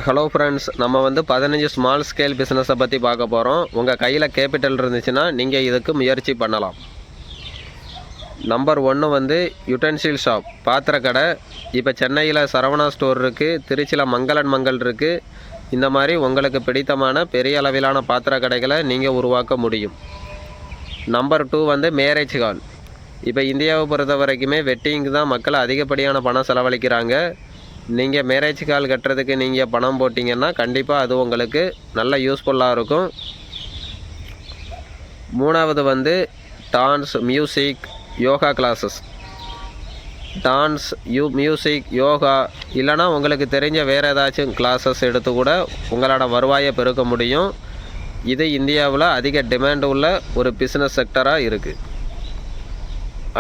Hello friends, நம்ம 15 small scale பிஸ்னஸை பற்றி பார்க்க போகிறோம். உங்கள் கையில் கேபிட்டல் இருந்துச்சுன்னா நீங்கள் இதுக்கு முயற்சி பண்ணலாம். நம்பர் 1 யுட்டென்சில் ஷாப், பாத்திர கடை. இப்போ சென்னையில் சரவணா ஸ்டோர் இருக்குது, திருச்சியில் மங்களன் மங்கள் இருக்குது. இந்த மாதிரி உங்களுக்கு பிடித்தமான பெரிய அளவிலான பாத்திர கடைகளை நீங்கள் உருவாக்க முடியும். Number 2 marriage hall. இப்போ இந்தியாவை பொறுத்த வரைக்குமே வெட்டிங்கு தான் மக்கள் அதிகப்படியான பணம் செலவழிக்கிறாங்க. நீங்கள் மேரேஜ் ஹால் கட்டுறதுக்கு நீங்கள் பணம் போட்டிங்கன்னா கண்டிப்பாக அது உங்களுக்கு நல்ல யூஸ்ஃபுல்லாக இருக்கும். 3 dance, music, yoga classes. Dance, music, yoga இல்லைனா உங்களுக்கு தெரிஞ்ச வேறு ஏதாச்சும் கிளாஸஸ் எடுத்து கூட உங்களோட வருவாயை பெருக்க முடியும். இது இந்தியாவில் அதிக டிமாண்ட் உள்ள ஒரு பிஸ்னஸ் செக்டராக இருக்குது.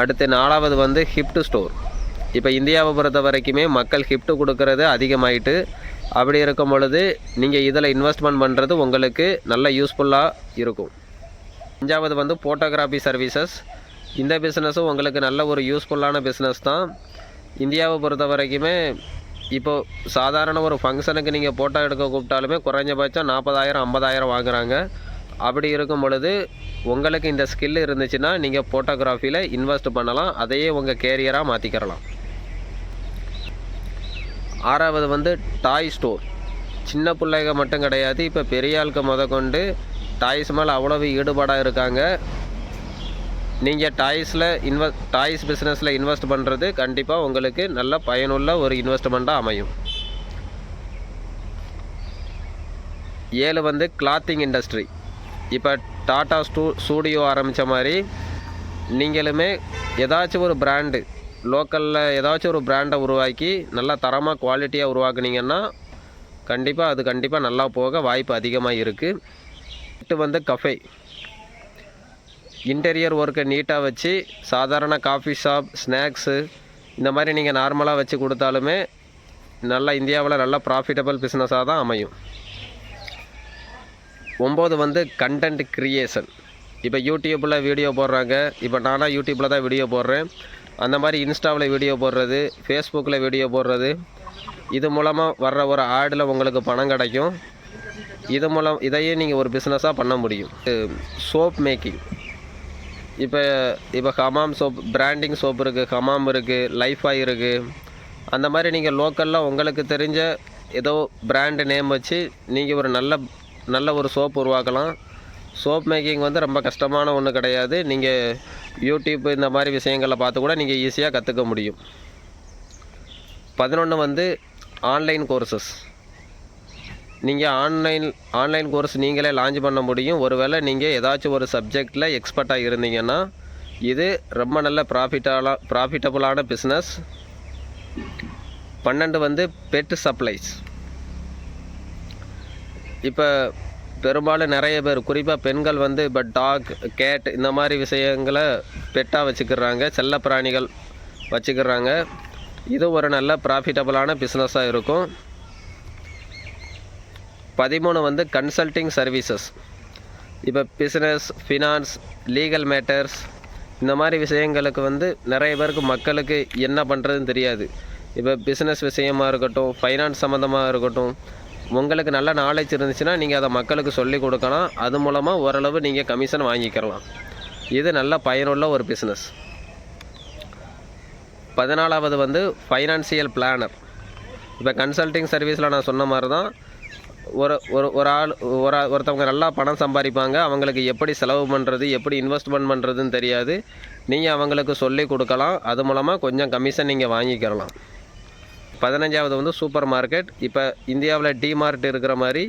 அடுத்து 4 கிஃப்ட் ஸ்டோர். இப்போ இந்தியாவை பொறுத்த வரைக்குமே மக்கள் கிஃப்ட் கொடுக்கறது அதிகமாயிட்டு. அப்படி இருக்கும் பொழுது நீங்கள் இதில் இன்வெஸ்ட்மெண்ட் பண்ணுறது உங்களுக்கு நல்ல யூஸ்ஃபுல்லாக இருக்கும். 5 ஃபோட்டோகிராஃபி சர்வீசஸ். இந்த பிஸ்னஸும் உங்களுக்கு நல்ல ஒரு யூஸ்ஃபுல்லான பிஸ்னஸ் தான். இந்தியாவை பொறுத்த வரைக்குமே இப்போது சாதாரண ஒரு ஃபங்க்ஷனுக்கு நீங்கள் ஃபோட்டோ எடுக்க கூப்பிட்டாலுமே குறைஞ்சபட்சம் 40,000 50,000 வாங்குகிறாங்க. அப்படி இருக்கும் பொழுது உங்களுக்கு இந்த ஸ்கில் இருந்துச்சுன்னா நீங்கள் ஃபோட்டோகிராஃபியில் இன்வெஸ்ட் பண்ணலாம். அதையே உங்கள் கேரியராக மாற்றிக்கிறலாம். 6 டாய் ஸ்டோர். சின்ன பிள்ளைங்க மட்டும் கிடையாது, இப்போ பெரிய ஆளுக்கு முதற்கொண்டு டாய்ஸ் மேலே அவ்வளவு ஈடுபாடாக இருக்காங்க. நீங்கள் டாய்ஸ் பிஸ்னஸில் இன்வெஸ்ட் பண்ணுறது கண்டிப்பாக உங்களுக்கு நல்ல பயனுள்ள ஒரு இன்வெஸ்ட்மெண்ட்டாக அமையும். 7 கிளாத்திங் இண்டஸ்ட்ரி. இப்போ டாட்டா ஸ்டூடியோ ஆரம்பித்த மாதிரி நீங்களுமே ஏதாச்சும் ஒரு பிராண்டு லோக்கலில் ஏதாச்சும் ஒரு பிராண்டை உருவாக்கி நல்லா தரமாக குவாலிட்டியாக உருவாக்குனீங்கன்னா கண்டிப்பாக நல்லா போக வாய்ப்பு அதிகமாக இருக்குது. 8 கஃபே. இன்டீரியர் ஒர்க்கை நீட்டாக வச்சு சாதாரண காஃபி ஷாப், ஸ்நாக்ஸு இந்த மாதிரி நீங்கள் நார்மலாக வச்சு கொடுத்தாலுமே நல்லா இந்தியாவில் நல்ல ப்ராஃபிட்டபிள் பிஸ்னஸாக தான் அமையும். 9 கண்டென்ட் க்ரியேஷன். இப்போ யூடியூப்பில் வீடியோ போடுறாங்க. இப்போ நானாக யூடியூப்பில் தான் வீடியோ போடுறேன். அந்த மாதிரி இன்ஸ்டாவில் வீடியோ போடுறது, ஃபேஸ்புக்கில் வீடியோ போடுறது, இது மூலமாக வர்ற ஒரு ஆடில் உங்களுக்கு பணம் கிடைக்கும். இதையே நீங்கள் ஒரு பிஸ்னஸாக பண்ண முடியும். Soap making. இப்போ ஹமாம் சோப், பிராண்டிங் சோப் இருக்குது, ஹமாம் இருக்குது, லைஃபாய் இருக்குது. அந்த மாதிரி நீங்கள் லோக்கலில் உங்களுக்கு தெரிஞ்ச ஏதோ பிராண்டு நேம் வச்சு நீங்கள் ஒரு நல்ல ஒரு சோப் உருவாக்கலாம். சோப் மேக்கிங் ரொம்ப கஷ்டமான ஒன்று கிடையாது. நீங்கள் யூடியூப் இந்த மாதிரி விஷயங்களை பார்த்து கூட நீங்கள் ஈஸியாக கற்றுக்க முடியும். 11 ஆன்லைன் கோர்சஸ். நீங்கள் ஆன்லைன் கோர்ஸ் நீங்களே லான்ச் பண்ண முடியும். ஒருவேளை நீங்கள் ஏதாச்சும் ஒரு சப்ஜெக்டில் எக்ஸ்பர்ட்டாக இருந்தீங்கன்னா இது ரொம்ப நல்ல ப்ராஃபிட்டபுளான பிஸ்னஸ். 12 bed supplies. இப்போ பெரும்பாலும் நிறைய பேர், குறிப்பாக பெண்கள் இப்போ டாக், கேட் இந்த மாதிரி விஷயங்களை பெட்டாக வச்சுக்கிறாங்க, செல்ல பிராணிகள் வச்சுக்கிறாங்க. இது ஒரு நல்ல ப்ராஃபிட்டபுளான பிஸ்னஸாக இருக்கும். 13 கன்சல்டிங் சர்வீசஸ். இப்போ பிஸ்னஸ், ஃபினான்ஸ், லீகல் மேட்டர்ஸ் இந்த மாதிரி விஷயங்களுக்கு நிறைய பேருக்கு மக்களுக்கு என்ன பண்ணுறதுன்னு தெரியாது. இப்போ பிஸ்னஸ் விஷயமாக இருக்கட்டும், ஃபைனான்ஸ் சம்மந்தமாக இருக்கட்டும், உங்களுக்கு நல்ல நாலேஜ் இருந்துச்சுன்னா நீங்கள் அதை மக்களுக்கு சொல்லி கொடுக்கலாம். அது மூலமாக ஓரளவு நீங்கள் கமிஷன் வாங்கிக்கலாம். இது நல்ல பயனுள்ள ஒரு பிஸ்னஸ். 14 financial planar. இப்போ கன்சல்டிங் சர்வீஸில் நான் சொன்ன மாதிரி தான் ஒருத்தவங்க நல்லா பணம் சம்பாதிப்பாங்க. அவங்களுக்கு எப்படி செலவு பண்ணுறது, எப்படி இன்வெஸ்ட்மெண்ட் பண்ணுறதுன்னு தெரியாது. நீங்கள் அவங்களுக்கு சொல்லி கொடுக்கலாம். அது மூலமாக கொஞ்சம் கமிஷன் நீங்கள் வாங்கிக்கலாம். 15 சூப்பர் மார்க்கெட். இப்போ இந்தியாவில் டிமார்ட் இருக்கிற மாதிரி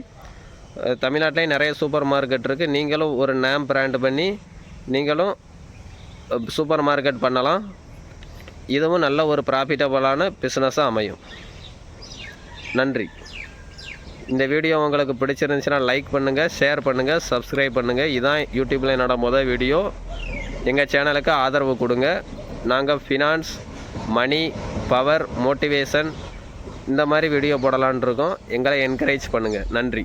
தமிழ்நாட்டிலையும் நிறைய சூப்பர் மார்க்கெட் இருக்குது. நீங்களும் ஒரு நேம் பிராண்ட் பண்ணி நீங்களும் சூப்பர் மார்க்கெட் பண்ணலாம். இதுவும் நல்ல ஒரு ப்ராஃபிட்டபுளான பிஸ்னஸாக அமையும். நன்றி. இந்த வீடியோ உங்களுக்கு பிடிச்சிருந்துச்சுன்னா லைக் பண்ணுங்கள், ஷேர் பண்ணுங்கள், சப்ஸ்கிரைப் பண்ணுங்கள். இதுதான் யூடியூப்பில் என்னோட முதல் வீடியோ. எங்கள் சேனலுக்கு ஆதரவு கொடுங்க. நாங்கள் ஃபினான்ஸ், மணி, பவர், மோட்டிவேஷன் இந்த மாதிரி வீடியோ போடலான் இருக்கோம். எங்களை என்கரேஜ் பண்ணுங்கள். நன்றி.